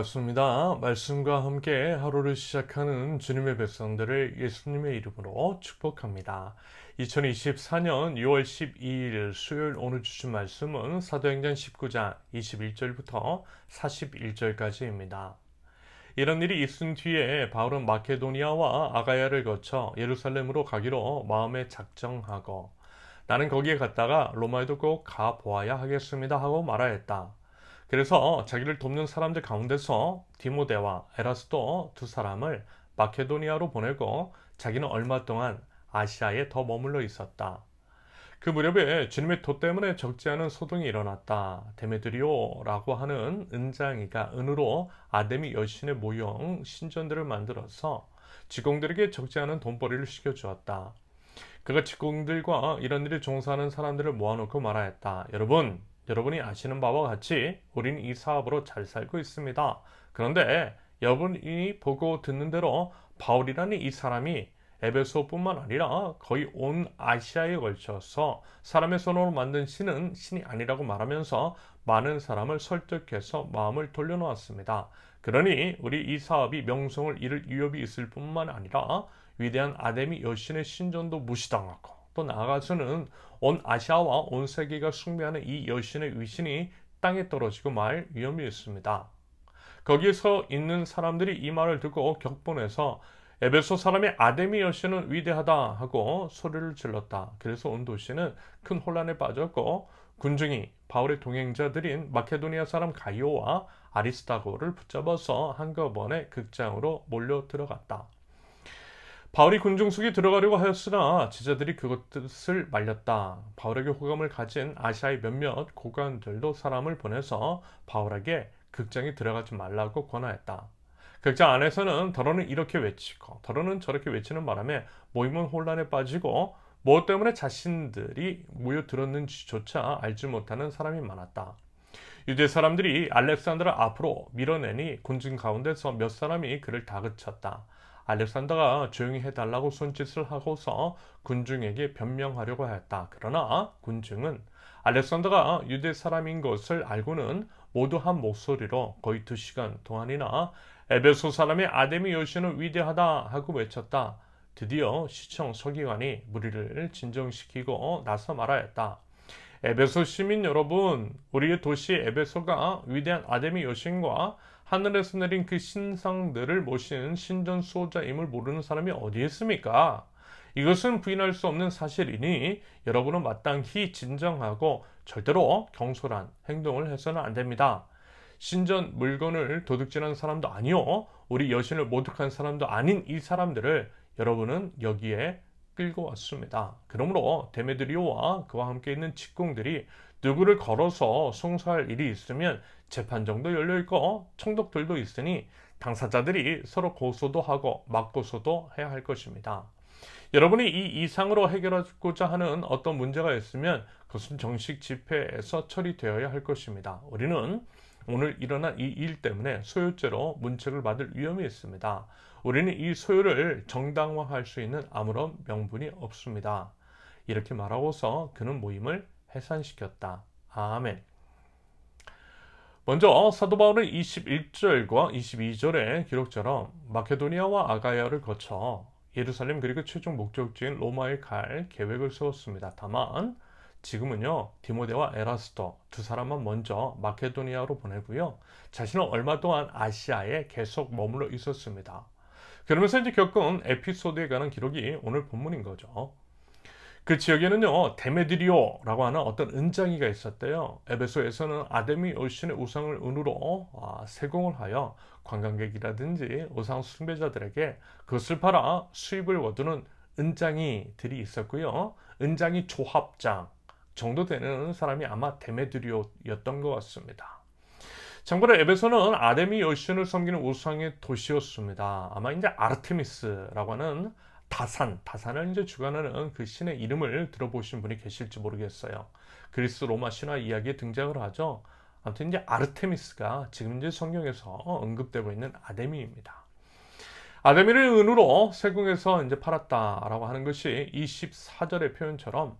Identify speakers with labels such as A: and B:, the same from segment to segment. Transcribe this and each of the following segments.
A: 반갑습니다. 말씀과 함께 하루를 시작하는 주님의 백성들을 예수님의 이름으로 축복합니다. 2024년 6월 12일 수요일 오늘 주신 말씀은 사도행전 19장 21절부터 41절까지입니다. 이런 일이 있은 뒤에 바울은 마케도니아와 아가야를 거쳐 예루살렘으로 가기로 마음에 작정하고 나는 거기에 갔다가 로마에도 꼭 가보아야 하겠습니다 하고 말하였다. 그래서 자기를 돕는 사람들 가운데서 디모데와 에라스도 두 사람을 마케도니아로 보내고 자기는 얼마 동안 아시아에 더 머물러 있었다. 그 무렵에 주님의 도 때문에 적지 않은 소동이 일어났다. 데메드리오라고 하는 은장이가 은으로 아데미 여신의 모형 신전들을 만들어서 직공들에게 적지 않은 돈벌이를 시켜주었다. 그가 직공들과 이런 일에 종사하는 사람들을 모아놓고 말하였다. 여러분이 아시는 바와 같이 우리는 이 사업으로 잘 살고 있습니다. 그런데 여러분이 보고 듣는 대로 바울이라는 이 사람이 에베소뿐만 아니라 거의 온 아시아에 걸쳐서 사람의 손으로 만든 신은 신이 아니라고 말하면서 많은 사람을 설득해서 마음을 돌려놓았습니다. 그러니 우리 이 사업이 명성을 잃을 위협이 있을 뿐만 아니라 위대한 아데미 여신의 신전도 무시당하고 또 나아가서는 온 아시아와 온 세계가 숭배하는 이 여신의 위신이 땅에 떨어지고 말 위험이 있습니다. 거기에서 있는 사람들이 이 말을 듣고 격분해서 에베소 사람의 아데미 여신은 위대하다 하고 소리를 질렀다. 그래서 온 도시는 큰 혼란에 빠졌고 군중이 바울의 동행자들인 마케도니아 사람 가이오와 아리스타고를 붙잡아서 한꺼번에 극장으로 몰려 들어갔다. 바울이 군중 속에 들어가려고 하였으나 제자들이 그것을 말렸다. 바울에게 호감을 가진 아시아의 몇몇 고관들도 사람을 보내서 바울에게 극장에 들어가지 말라고 권하였다. 극장 안에서는 더러는 이렇게 외치고 더러는 저렇게 외치는 바람에 모임은 혼란에 빠지고 무엇 때문에 자신들이 모여들었는지조차 알지 못하는 사람이 많았다. 유대 사람들이 알렉산더를 앞으로 밀어내니 군중 가운데서 몇 사람이 그를 다그쳤다. 알렉산더가 조용히 해달라고 손짓을 하고서 군중에게 변명하려고 하였다. 그러나 군중은 알렉산더가 유대 사람인 것을 알고는 모두 한 목소리로 거의 2시간 동안이나 에베소 사람의 아데미 여신은 위대하다 하고 외쳤다. 드디어 시청 서기관이 무리를 진정시키고 나서 말하였다. 에베소 시민 여러분, 우리의 도시 에베소가 위대한 아데미 여신과 하늘에서 내린 그 신상들을 모시는 신전 수호자임을 모르는 사람이 어디 있습니까? 이것은 부인할 수 없는 사실이니 여러분은 마땅히 진정하고 절대로 경솔한 행동을 해서는 안 됩니다. 신전 물건을 도둑질한 사람도 아니요, 우리 여신을 모독한 사람도 아닌 이 사람들을 여러분은 여기에 끌고 왔습니다. 그러므로 데메드리오와 그와 함께 있는 직공들이 누구를 걸어서 송사할 일이 있으면 재판정도 열려있고 총독들도 있으니 당사자들이 서로 고소도 하고 맞고소도 해야 할 것입니다. 여러분이 이 이상으로 해결하고자 하는 어떤 문제가 있으면 그것은 정식 집회에서 처리되어야 할 것입니다. 우리는 오늘 일어난 이 일 때문에 소유죄로 문책을 받을 위험이 있습니다. 우리는 이 소유를 정당화할 수 있는 아무런 명분이 없습니다. 이렇게 말하고서 그는 모임을 해산시켰다. 아멘. 먼저 사도 바울은 21절과 22절의 기록처럼 마케도니아와 아가야를 거쳐 예루살렘 그리고 최종 목적지인 로마에 갈 계획을 세웠습니다. 다만 지금은요, 디모데와 에라스도 두 사람만 먼저 마케도니아로 보내고요, 자신은 얼마 동안 아시아에 계속 머물러 있었습니다. 그러면서 이제 겪은 에피소드에 관한 기록이 오늘 본문인 거죠. 그 지역에는요, 데메드리오라고 하는 어떤 은장이가 있었대요. 에베소에서는 아데미 여신의 우상을 은으로 세공을 하여 관광객이라든지 우상 숭배자들에게 그것을 팔아 수입을 거두는 은장이들이 있었고요. 은장이 조합장 정도 되는 사람이 아마 데메드리오였던 것 같습니다. 참고로 에베소는 아데미 여신을 섬기는 우상의 도시였습니다. 아마 이제 아르테미스라고 하는 다산을 이제 주관하는 그 신의 이름을 들어보신 분이 계실지 모르겠어요. 그리스 로마 신화 이야기에 등장을 하죠. 아무튼 이제 아르테미스가 지금 이제 성경에서 언급되고 있는 아데미입니다. 아데미를 은으로 세공해서 이제 팔았다라고 하는 것이 24절의 표현처럼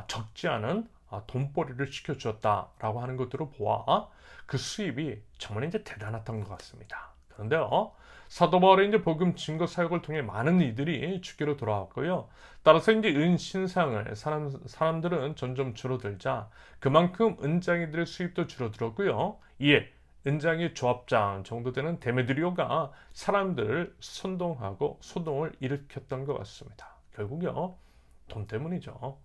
A: 적지 않은 돈벌이를 시켜주었다라고 하는 것들을 보아 그 수입이 정말 이제 대단했던 것 같습니다. 그런데요, 사도 바울의 이제 복음 증거 사역을 통해 많은 이들이 주께로 돌아왔고요. 따라서 이제 은신상을 사람들은 점점 줄어들자 그만큼 은장이들의 수입도 줄어들었고요. 이에 은장의 조합장 정도 되는 데메드리오가 사람들을 선동하고 소동을 일으켰던 것 같습니다. 결국요, 돈 때문이죠.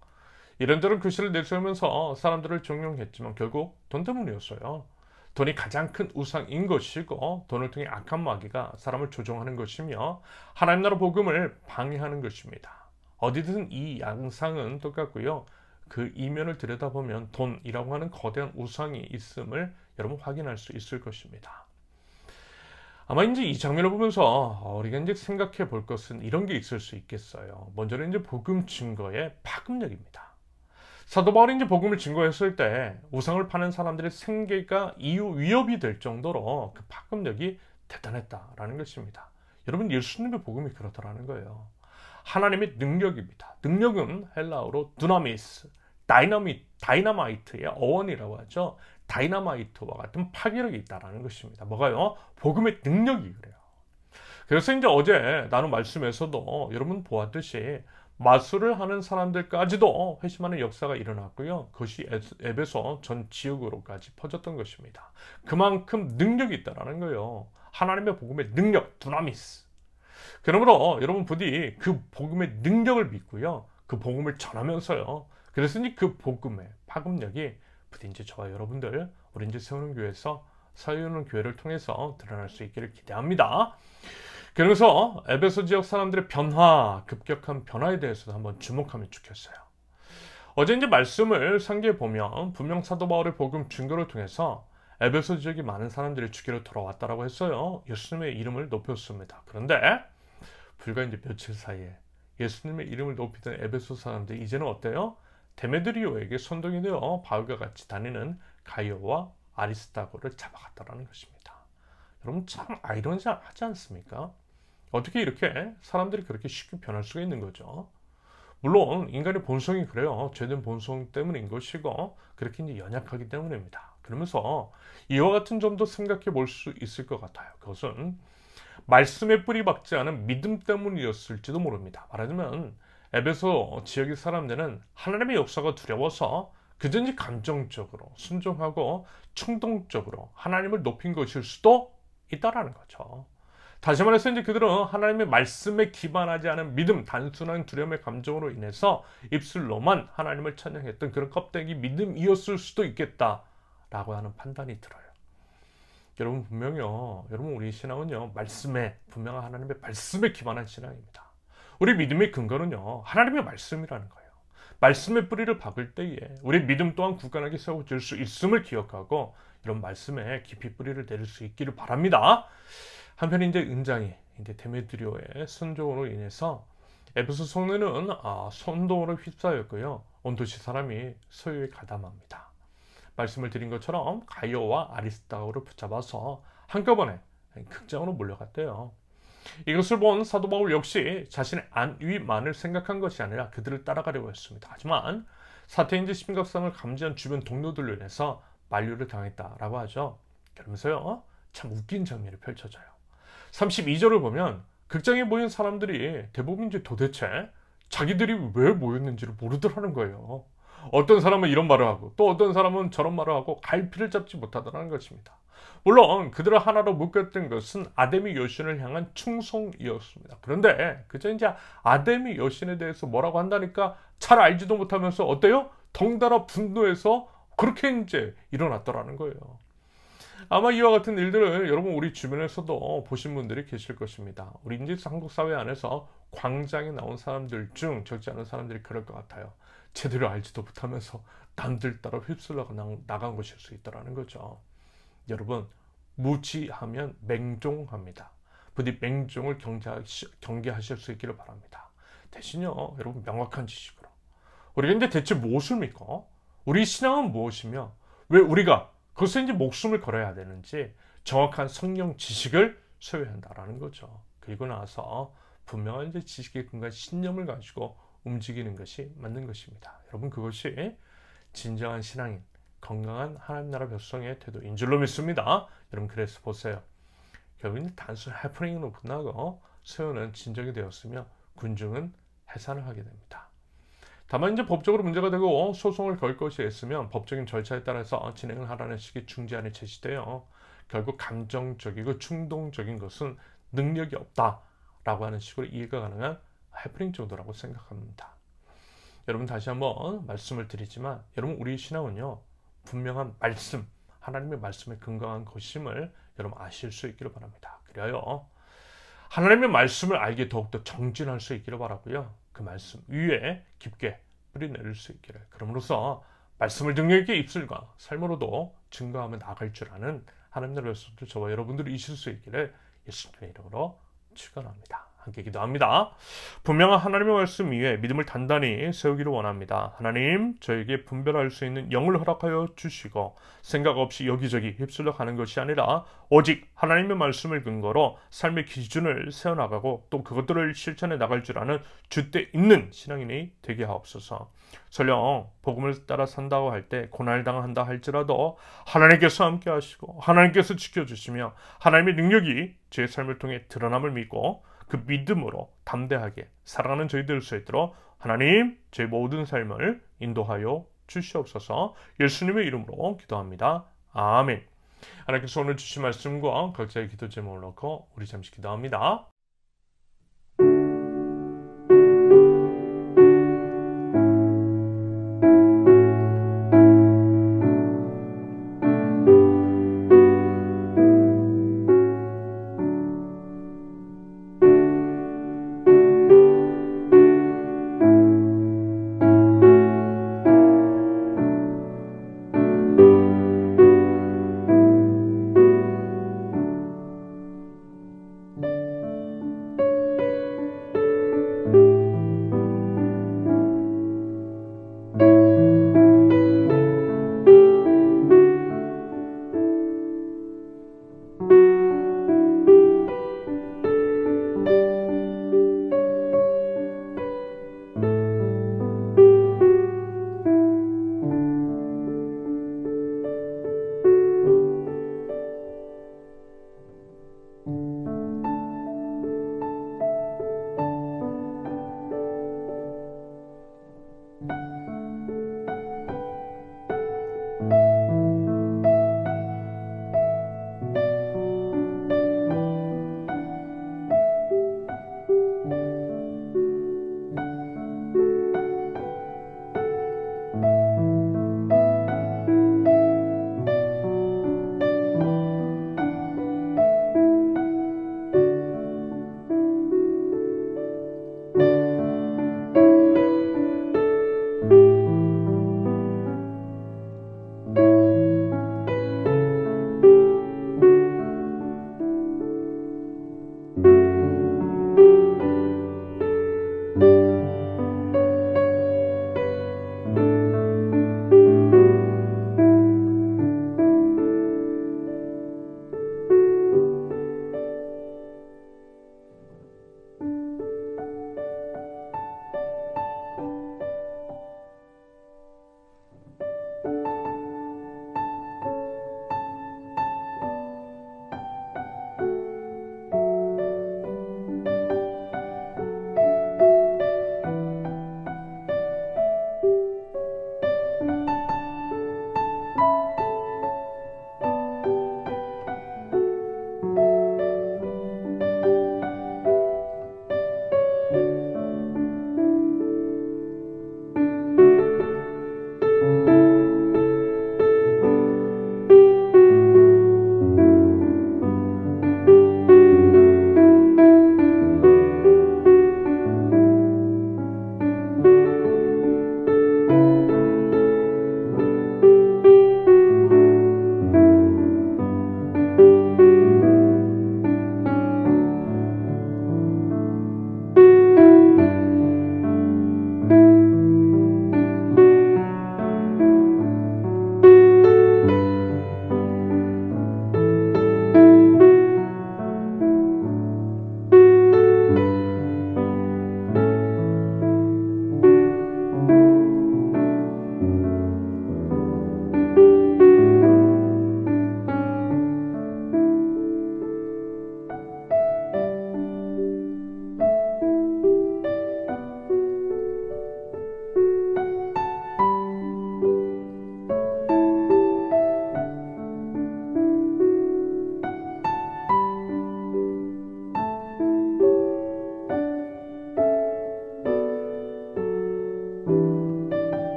A: 이런저런 글씨를 내세우면서 사람들을 종용했지만 결국 돈 때문이었어요. 돈이 가장 큰 우상인 것이고 돈을 통해 악한 마귀가 사람을 조종하는 것이며 하나님 나라 복음을 방해하는 것입니다. 어디든 이 양상은 똑같고요. 그 이면을 들여다보면 돈이라고 하는 거대한 우상이 있음을 여러분 확인할 수 있을 것입니다. 아마 이제 이 장면을 보면서 우리가 이제 생각해 볼 것은 이런 게 있을 수 있겠어요. 먼저는 이제 복음 증거의 파급력입니다. 사도 바울이 이제 복음을 증거했을 때 우상을 파는 사람들의 생계가 이유 위협이 될 정도로 그 파급력이 대단했다라는 것입니다. 여러분, 예수님의 복음이 그렇다라는 거예요. 하나님의 능력입니다. 능력은 헬라어로 두나미스, 다이나마이트의 어원이라고 하죠. 다이나마이트와 같은 파괴력이 있다라는 것입니다. 뭐가요? 복음의 능력이 그래요. 그래서 이제 어제 나눈 말씀에서도 여러분 보았듯이 마술을 하는 사람들까지도 회심하는 역사가 일어났고요. 그것이 에베소 전 지역으로까지 퍼졌던 것입니다. 그만큼 능력이 있다라는 거예요. 하나님의 복음의 능력, 두나미스. 그러므로 여러분 부디 그 복음의 능력을 믿고요. 그 복음을 전하면서요. 그래서 이제 그 복음의 파급력이 부디 이제 저와 여러분들, 우리 이제 세우는 교회에서 세우는 교회를 통해서 드러날 수 있기를 기대합니다. 그러면서 에베소 지역 사람들의 급격한 변화에 대해서도 한번 주목하면 좋겠어요. 어제 이제 말씀을 상기해 보면 분명 사도 바울의 복음 증거를 통해서 에베소 지역이 많은 사람들이 주께로 돌아왔다라고 했어요. 예수님의 이름을 높였습니다. 그런데 불과 이제 며칠 사이에 예수님의 이름을 높이던 에베소 사람들이 이제는 어때요? 데메드리오에게 선동이 되어 바울과 같이 다니는 가이오와 아리스타고를 잡아갔다라는 것입니다. 여러분 참 아이러니하지 않습니까? 어떻게 이렇게 사람들이 그렇게 쉽게 변할 수가 있는 거죠? 물론 인간의 본성이 그래요. 죄된 본성 때문인 것이고 그렇게 이제 연약하기 때문입니다. 그러면서 이와 같은 점도 생각해 볼 수 있을 것 같아요. 그것은 말씀에 뿌리 박지 않은 믿음 때문이었을지도 모릅니다. 말하자면 에베소 지역의 사람들은 하나님의 역사가 두려워서 그전지 감정적으로 순종하고 충동적으로 하나님을 높인 것일 수도 있다라는 거죠. 다시 말해서 이제 그들은 하나님의 말씀에 기반하지 않은 믿음, 단순한 두려움의 감정으로 인해서 입술로만 하나님을 찬양했던 그런 껍데기 믿음이었을 수도 있겠다라고 하는 판단이 들어요. 여러분 분명히요. 여러분 우리 신앙은요. 분명한 하나님의 말씀에 기반한 신앙입니다. 우리 믿음의 근거는요. 하나님의 말씀이라는 거예요. 말씀의 뿌리를 박을 때에 우리 믿음 또한 굳건하게 세워질 수 있음을 기억하고 이런 말씀에 깊이 뿌리를 내릴 수 있기를 바랍니다. 한편 이제 은장이 이제 데메드리오의 선동으로 인해서 에베소 성내는 선동으로 휩싸였고요. 온 도시 사람이 소유에 가담합니다. 말씀을 드린 것처럼 가이오와 아리스타고를 붙잡아서 한꺼번에 극장으로 몰려갔대요. 이것을 본 사도 바울 역시 자신의 안위만을 생각한 것이 아니라 그들을 따라가려고 했습니다. 하지만 사태의 심각성을 감지한 주변 동료들로 인해서 만류를 당했다라고 하죠. 그러면서요. 참 웃긴 장면이 펼쳐져요. 32절을 보면 극장에 모인 사람들이 대부분 이제 도대체 자기들이 왜 모였는지를 모르더라는 거예요. 어떤 사람은 이런 말을 하고 또 어떤 사람은 저런 말을 하고 갈피를 잡지 못하더라는 것입니다. 물론 그들을 하나로 묶었던 것은 아데미 여신을 향한 충성이었습니다. 그런데 그저 이제 아데미 여신에 대해서 뭐라고 한다니까 잘 알지도 못하면서 어때요? 덩달아 분노해서 그렇게 이제 일어났더라는 거예요. 아마 이와 같은 일들을 여러분 우리 주변에서도 보신 분들이 계실 것입니다. 우리 이제 한국 사회 안에서 광장에 나온 사람들 중 적지 않은 사람들이 그럴 것 같아요. 제대로 알지도 못하면서 남들 따라 휩쓸려 나간 것일 수 있다는 거죠. 여러분 무지하면 맹종합니다. 부디 맹종을 경계하실 수 있기를 바랍니다. 대신요 여러분 명확한 지식으로 우리가 이제 대체 무엇을 믿고 우리 신앙은 무엇이며 왜 우리가 그것에 이제 목숨을 걸어야 되는지 정확한 성령 지식을 소유해야 한다라는 거죠. 그리고 나서 분명한 이제 지식의 근거한 신념을 가지고 움직이는 것이 맞는 것입니다. 여러분 그것이 진정한 신앙인, 건강한 하나님 나라 백성의 태도인 줄로 믿습니다. 여러분 그래서 보세요. 결국은 단순 해프닝으로 끝나고 세우는 진정이 되었으며 군중은 해산을 하게 됩니다. 다만 이제 법적으로 문제가 되고 소송을 걸 것이 있으면 법적인 절차에 따라서 진행을 하라는 식의 중재안이 제시돼요. 결국 감정적이고 충동적인 것은 능력이 없다라고 하는 식으로 이해가 가능한 해프닝 정도라고 생각합니다. 여러분 다시 한번 말씀을 드리지만 여러분 우리 신앙은요 분명한 말씀, 하나님의 말씀에 근거한 것임을 여러분 아실 수 있기를 바랍니다. 그래요 하나님의 말씀을 알게 더욱더 정진할 수 있기를 바라고요. 그 말씀 위에 깊게 뿌리내릴 수 있기를. 그럼으로써 말씀을 능력 있게 입술과 삶으로도 증거하며 나갈 줄 아는 하나님의 백성들 저와 여러분들이 있을 수 있기를 예수님의 이름으로 축원합니다. 함께 기도합니다. 분명한 하나님의 말씀 위에 믿음을 단단히 세우기를 원합니다. 하나님, 저에게 분별할 수 있는 영을 허락하여 주시고 생각 없이 여기저기 휩쓸려 가는 것이 아니라 오직 하나님의 말씀을 근거로 삶의 기준을 세워나가고 또 그것들을 실천해 나갈 줄 아는 줏대 있는 신앙인이 되게 하옵소서. 설령 복음을 따라 산다고 할 때 고난을 당한다 할지라도 하나님께서 함께 하시고 하나님께서 지켜주시며 하나님의 능력이 제 삶을 통해 드러남을 믿고 그 믿음으로 담대하게 살아가는 저희들 될 수 있도록 하나님 제 모든 삶을 인도하여 주시옵소서. 예수님의 이름으로 기도합니다. 아멘. 하나님께서 오늘 주신 말씀과 각자의 기도 제목을 놓고 우리 잠시 기도합니다.